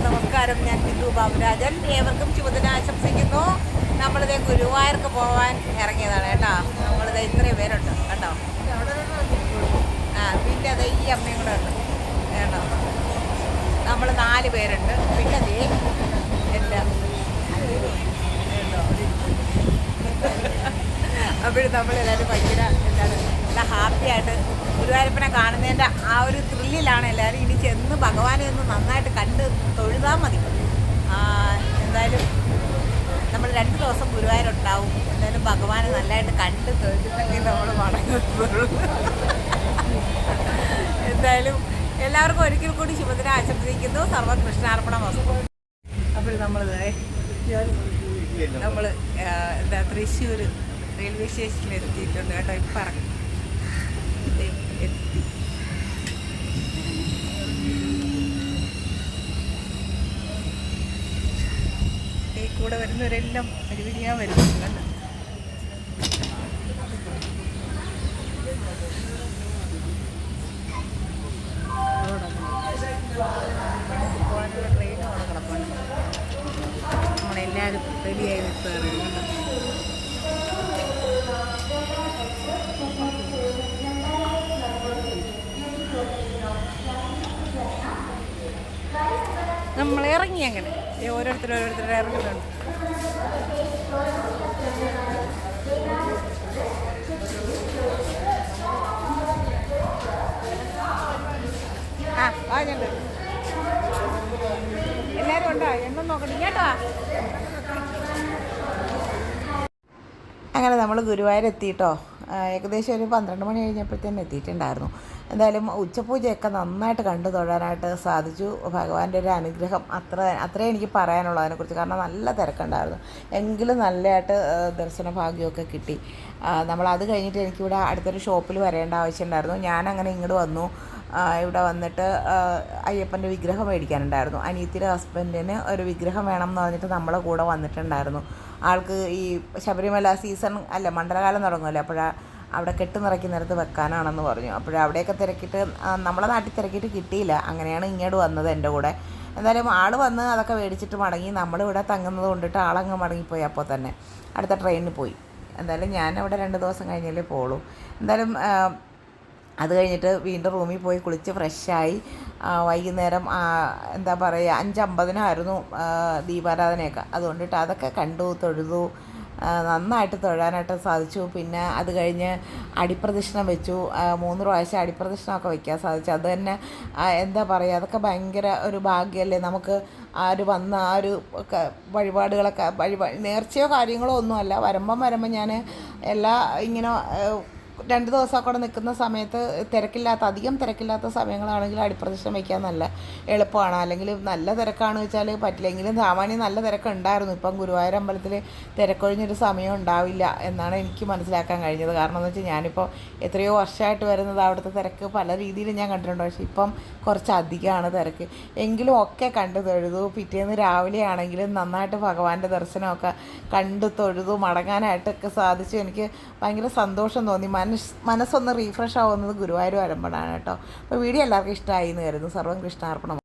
നമസ്കാരം. ഞാൻ ബിന്ദു ബാബുരാജൻ. ഏവർക്കും ശുഭദിനം ആശംസിക്കുന്നു. നമ്മളിതേ ഗുരുവായൂർക്ക് പോകാൻ ഇറങ്ങിയതാണ് കേട്ടോ. നമ്മളിത് ഇത്രയും പേരുണ്ട് കേട്ടോ. പിന്നെ അത് ഈ അമ്മയും കൂടെ ഉണ്ട് കേട്ടോ. നമ്മൾ 4 പേരുണ്ട്. പിന്നെ അതേ എല്ലാം അപ്പോഴും നമ്മളെല്ലാവരും ഭയങ്കര എന്താണ് നല്ല ഹാപ്പി ആയിട്ട് ഗുരുവായൂരപ്പനെ കാണുന്നതിൻ്റെ ആ ഒരു ത്രില്ലിലാണ് എല്ലാവരും. ഇനി ചെന്ന് ഭഗവാനെ ഒന്ന് നന്നായിട്ട് കണ്ട് തൊഴുതാൽ മതി. എന്തായാലും നമ്മൾ 2 ദിവസം ഗുരുവായൂരുണ്ടാവും. എന്തായാലും ഭഗവാനെ നല്ലതായിട്ട് കണ്ട് തൊഴുതിട്ടെങ്കിൽ നമ്മൾ മടങ്ങുള്ളൂ. എന്തായാലും എല്ലാവർക്കും ഒരിക്കൽ കൂടി ശുഭദിനം ആശംസിക്കുന്നു. സർവകൃഷ്ണാർപ്പണമസ്തു. അപ്പോൾ നമ്മൾ എന്താ തൃശ്ശൂർ റെയിൽവേ സ്റ്റേഷനിൽ എത്തിയിട്ടുണ്ട് കേട്ടോ. ഇപ്പം എത്തി. ഈ കൂടെ വരുന്നവരെല്ലാം പരിപാടിയാൻ വരുന്നുണ്ട് കണ്ടോ. പോകാനുള്ള ട്രെയിനും അവിടെ കിടപ്പുണ്ട്. നമ്മളെല്ലാവരും റെഡിയായി നിൽക്കുകയാണ് കണ്ടോ. നമ്മൾ ഇറങ്ങി അങ്ങനെ ഓരോരുത്തർ ഇറങ്ങുന്നുണ്ട്. വാങ്ങണ്ട് എല്ലാവരും ഉണ്ടോ എണ്ണം നോക്കണ്ട കേട്ടോ. അങ്ങനെ നമ്മൾ ഗുരുവായൂർ എത്തിയിട്ടോ. ഏകദേശം ഒരു 12 മണി കഴിഞ്ഞപ്പോഴത്തേനും എത്തിയിട്ടുണ്ടായിരുന്നു. എന്തായാലും ഉച്ചപൂജയൊക്കെ നന്നായിട്ട് കണ്ടു തൊഴാനായിട്ട് സാധിച്ചു. ഭഗവാന്റെ ഒരു അനുഗ്രഹം അത്രേ എനിക്ക് പറയാനുള്ളൂ അതിനെക്കുറിച്ച്. കാരണം നല്ല തിരക്കുണ്ടായിരുന്നു. എങ്കിലും നല്ലതായിട്ട് ദർശന ഭാഗ്യമൊക്കെ കിട്ടി. നമ്മളത് കഴിഞ്ഞിട്ട് എനിക്കിവിടെ അടുത്തൊരു ഷോപ്പിൽ വരേണ്ട ആവശ്യമുണ്ടായിരുന്നു. ഞാനങ്ങനെ ഇങ്ങോട്ട് വന്നു. ഇവിടെ വന്നിട്ട് അയ്യപ്പൻ്റെ വിഗ്രഹം മേടിക്കാനുണ്ടായിരുന്നു. അനിയത്തിയുടെ ഹസ്ബൻഡിന് ഒരു വിഗ്രഹം വേണം എന്ന് പറഞ്ഞിട്ട് നമ്മളെ കൂടെ വന്നിട്ടുണ്ടായിരുന്നു. ആൾക്ക് ഈ ശബരിമല സീസൺ അല്ല, മണ്ഡലകാലം തുടങ്ങുമല്ലോ, അവിടെ കെട്ട് നിറയ്ക്കുന്നിടത്ത് വെക്കാനാണെന്ന് പറഞ്ഞു. അവിടെയൊക്കെ തിരക്കിയിട്ട് നമ്മളെ നാട്ടിൽ തിരക്കിയിട്ട് കിട്ടിയില്ല. അങ്ങനെയാണ് ഇങ്ങോട്ട് വന്നത് എൻ്റെ കൂടെ. എന്തായാലും ആൾ വന്ന് അതൊക്കെ മേടിച്ചിട്ട് മടങ്ങി. നമ്മളിവിടെ തങ്ങുന്നത് കൊണ്ടിട്ട് ആളങ്ങ് മടങ്ങിപ്പോയി. അപ്പോൾ തന്നെ അടുത്ത ട്രെയിനിന് പോയി. എന്തായാലും ഞാനവിടെ 2 ദിവസം കഴിഞ്ഞാലേ പോകുള്ളൂ. എന്തായാലും അത് കഴിഞ്ഞിട്ട് വീണ്ടും റൂമിൽ പോയി കുളിച്ച് ഫ്രഷായി. വൈകുന്നേരം എന്താ പറയുക 5:50 ദീപാരാധനയൊക്കെ. അതുകൊണ്ടിട്ട് അതൊക്കെ കണ്ടു തൊഴുതു. നന്നായിട്ട് തൊഴാനായിട്ട് സാധിച്ചു. പിന്നെ അത് കഴിഞ്ഞ് അടിപ്രദക്ഷിണം വെച്ചു. 3 പ്രാവശ്യം അടിപ്രദക്ഷിണമൊക്കെ വയ്ക്കാൻ സാധിച്ചു. അത് തന്നെ എന്താ പറയുക, അതൊക്കെ ഭയങ്കര ഒരു ഭാഗ്യമല്ലേ നമുക്ക്. വന്ന ഒരു വഴിപാടുകളൊക്കെ നേർച്ചയോ കാര്യങ്ങളോ ഒന്നുമല്ല. വരുമ്പം ഞാൻ എല്ലാ ഇങ്ങനെ 2 ദിവസമൊക്കെ അവിടെ നിൽക്കുന്ന സമയത്ത് അധികം തിരക്കില്ലാത്ത സമയങ്ങളാണെങ്കിൽ അടിപ്രദക്ഷിണം വയ്ക്കാൻ നല്ല എളുപ്പമാണ്. അല്ലെങ്കിൽ നല്ല തിരക്കാണ് വെച്ചാൽ പറ്റില്ലെങ്കിലും സാമാന്യം നല്ല തിരക്കുണ്ടായിരുന്നു. ഇപ്പം ഗുരുവായൂർ അമ്പലത്തിൽ തിരക്കൊഴിഞ്ഞൊരു സമയം ഉണ്ടാവില്ല എന്നാണ് എനിക്ക് മനസ്സിലാക്കാൻ കഴിഞ്ഞത്. കാരണം എന്ന് വെച്ചാൽ ഞാനിപ്പോൾ എത്രയോ വർഷമായിട്ട് വരുന്നത് അവിടുത്തെ തിരക്ക് പല രീതിയിലും ഞാൻ കണ്ടിട്ടുണ്ട്. പക്ഷേ ഇപ്പം കുറച്ചധികമാണ് തിരക്ക്. എങ്കിലും ഒക്കെ കണ്ടു തൊഴുതു. പിറ്റേന്ന് രാവിലെ ആണെങ്കിലും നന്നായിട്ട് ഭഗവാന്റെ ദർശനമൊക്കെ കണ്ടു തൊഴുതു മടങ്ങാനായിട്ടൊക്കെ സാധിച്ചു. എനിക്ക് ഭയങ്കര സന്തോഷം തോന്നി. മനസ്സൊന്ന് റീഫ്രഷ് ആവുന്നത് ഗുരുവായൂർ വരുമ്പോഴാണ് കേട്ടോ. അപ്പോൾ വീഡിയോ എല്ലാവർക്കും ഇഷ്ടമായി എന്ന് കരുതുന്നു. സർവം കൃഷ്ണാർപ്പണം.